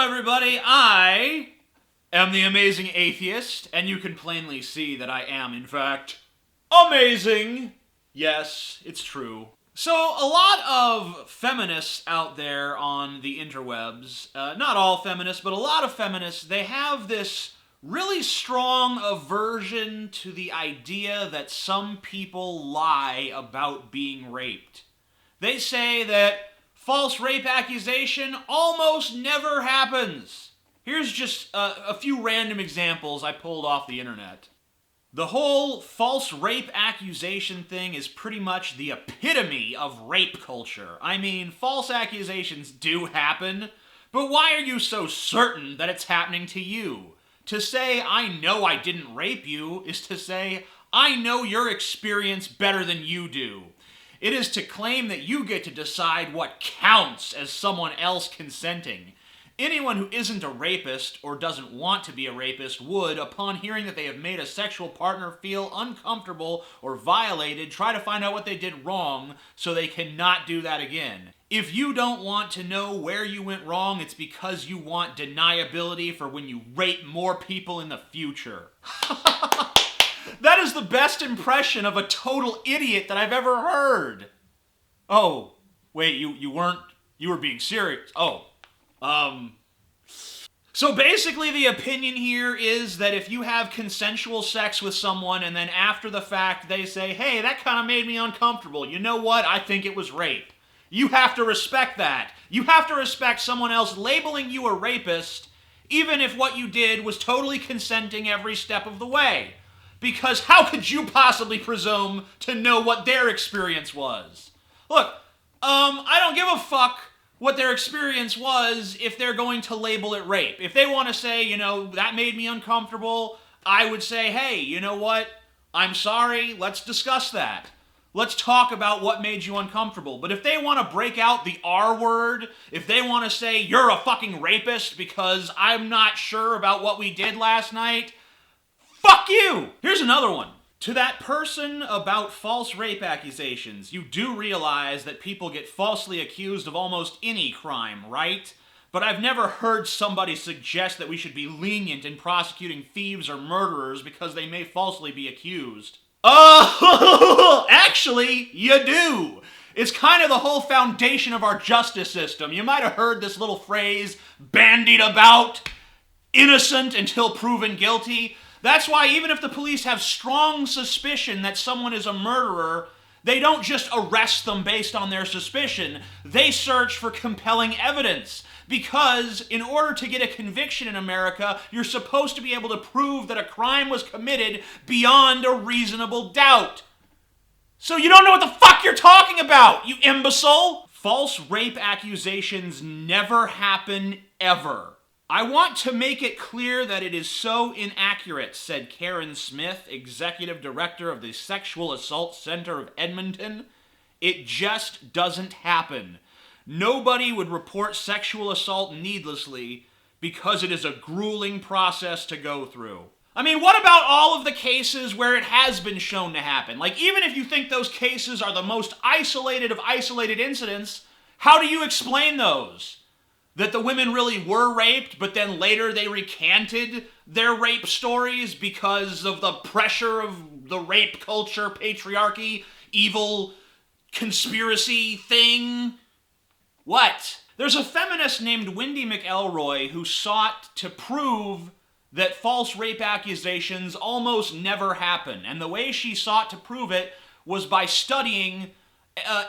everybody. I am the amazing atheist, and you can plainly see that I am, in fact, amazing. Yes, it's true. So, a lot of feminists out there on the interwebs, not all feminists, but a lot of feminists, they have this really strong aversion to the idea that some people lie about being raped. They say that false rape accusation almost never happens. Here's just a few random examples I pulled off the internet. The whole false rape accusation thing is pretty much the epitome of rape culture. I mean, false accusations do happen, but why are you so certain that it's happening to you? To say, I know I didn't rape you, is to say, I know your experience better than you do. It is to claim that you get to decide what counts as someone else consenting. Anyone who isn't a rapist or doesn't want to be a rapist would, upon hearing that they have made a sexual partner feel uncomfortable or violated, try to find out what they did wrong so they cannot do that again. If you don't want to know where you went wrong, it's because you want deniability for when you rape more people in the future. That is the best impression of a total idiot that I've ever heard. Oh, wait, you were being serious. So basically the opinion here is that if you have consensual sex with someone and then after the fact they say, hey, that kind of made me uncomfortable. You know what? I think it was rape. You have to respect that. You have to respect someone else labeling you a rapist, even if what you did was totally consenting every step of the way. Because how could you possibly presume to know what their experience was? Look, I don't give a fuck what their experience was if they're going to label it rape. If they want to say, that made me uncomfortable, I would say, hey, you know what? I'm sorry, let's discuss that. Let's talk about what made you uncomfortable. But if they want to break out the R word, if they want to say, you're a fucking rapist because I'm not sure about what we did last night, fuck you! Here's another one. To that person about false rape accusations, you do realize that people get falsely accused of almost any crime, right? But I've never heard somebody suggest that we should be lenient in prosecuting thieves or murderers because they may falsely be accused. Oh, actually, you do. It's kind of the whole foundation of our justice system. You might have heard this little phrase bandied about, innocent until proven guilty. That's why even if the police have strong suspicion that someone is a murderer, they don't just arrest them based on their suspicion. They search for compelling evidence. Because in order to get a conviction in America, you're supposed to be able to prove that a crime was committed beyond a reasonable doubt. So you don't know what the fuck you're talking about, you imbecile! False rape accusations never happen, ever. I want to make it clear that it is so inaccurate, said Karen Smith, Executive Director of the Sexual Assault Center of Edmonton. It just doesn't happen. Nobody would report sexual assault needlessly because it is a grueling process to go through. I mean, what about all of the cases where it has been shown to happen? Like, even if you think those cases are the most isolated of isolated incidents, how do you explain those? That the women really were raped, but then later they recanted their rape stories because of the pressure of the rape culture, patriarchy, evil conspiracy thing? What? There's a feminist named Wendy McElroy who sought to prove that false rape accusations almost never happen. And the way she sought to prove it was by studying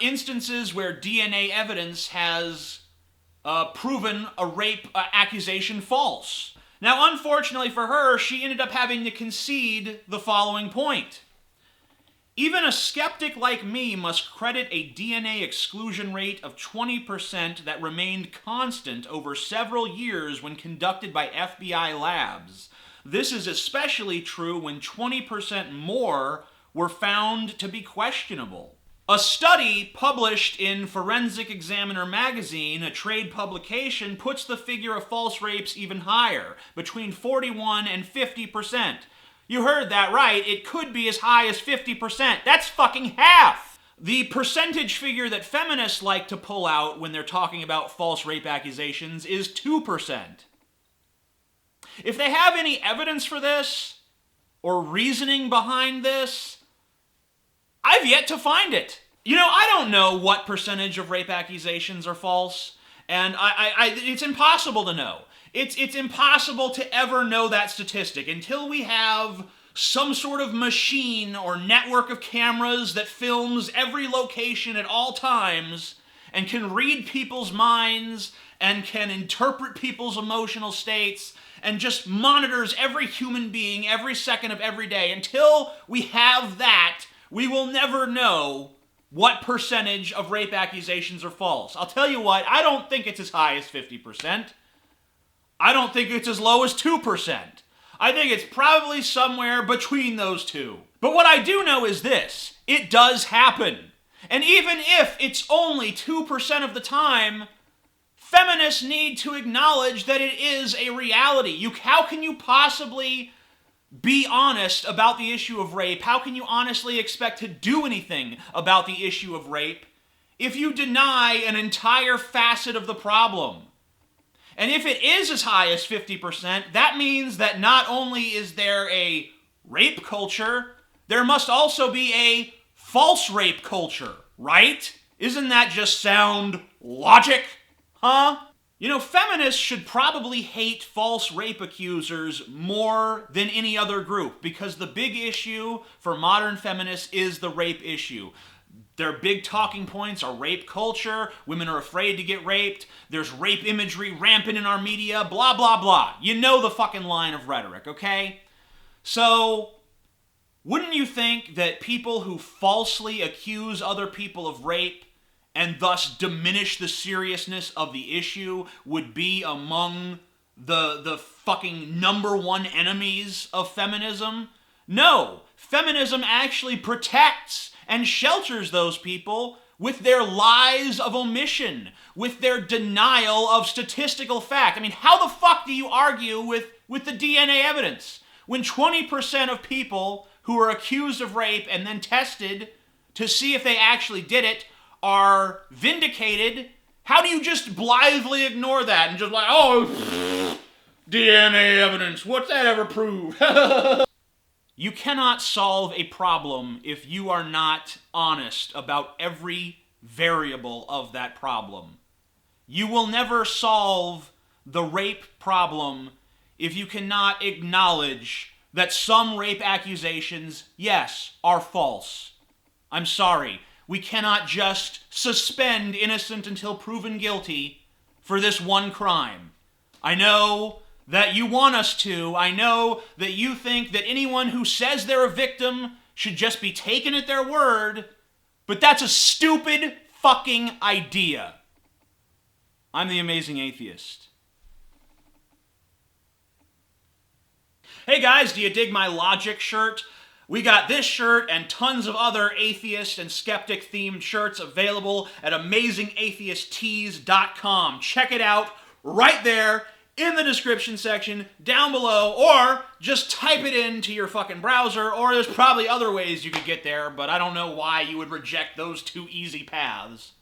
instances where DNA evidence has proven a rape accusation false. Now, unfortunately for her, she ended up having to concede the following point. Even a skeptic like me must credit a DNA exclusion rate of 20% that remained constant over several years when conducted by FBI labs. This is especially true when 20% more were found to be questionable. A study published in Forensic Examiner magazine, a trade publication, puts the figure of false rapes even higher, between 41 and 50%. You heard that right, it could be as high as 50%. That's fucking half! The percentage figure that feminists like to pull out when they're talking about false rape accusations is 2%. If they have any evidence for this, or reasoning behind this, I've yet to find it. You know, I don't know what percentage of rape accusations are false, and it's impossible to know. It's impossible to ever know that statistic until we have some sort of machine or network of cameras that films every location at all times and can read people's minds and can interpret people's emotional states and just monitors every human being every second of every day. Until we have that, we will never know what percentage of rape accusations are false. I'll tell you what, I don't think it's as high as 50%. I don't think it's as low as 2%. I think it's probably somewhere between those two. But what I do know is this: it does happen. And even if it's only 2% of the time, feminists need to acknowledge that it is a reality. How can you possibly be honest about the issue of rape? How can you honestly expect to do anything about the issue of rape if you deny an entire facet of the problem? And if it is as high as 50%, that means that not only is there a rape culture, there must also be a false rape culture, right? Isn't that just sound logic? Huh? You know, feminists should probably hate false rape accusers more than any other group, because the big issue for modern feminists is the rape issue. Their big talking points are rape culture, women are afraid to get raped, there's rape imagery rampant in our media, blah, blah, blah. You know the fucking line of rhetoric, okay? So, wouldn't you think that people who falsely accuse other people of rape and thus diminish the seriousness of the issue would be among the fucking number one enemies of feminism? No, feminism actually protects and shelters those people with their lies of omission, with their denial of statistical fact. I mean, how the fuck do you argue with the DNA evidence when 20% of people who are accused of rape and then tested to see if they actually did it are vindicated? How do you just blithely ignore that and just like, oh, DNA evidence, what's that ever prove? You cannot solve a problem if you are not honest about every variable of that problem. You will never solve the rape problem if you cannot acknowledge that some rape accusations, yes, are false. I'm sorry. We cannot just suspend innocent until proven guilty for this one crime. I know that you want us to. I know that you think that anyone who says they're a victim should just be taken at their word, but that's a stupid fucking idea. I'm the Amazing Atheist. Hey guys, do you dig my Logic shirt? We got this shirt and tons of other atheist and skeptic themed shirts available at AmazingAtheistTees.com. Check it out right there in the description section down below, or just type it into your fucking browser, or there's probably other ways you could get there, but I don't know why you would reject those two easy paths.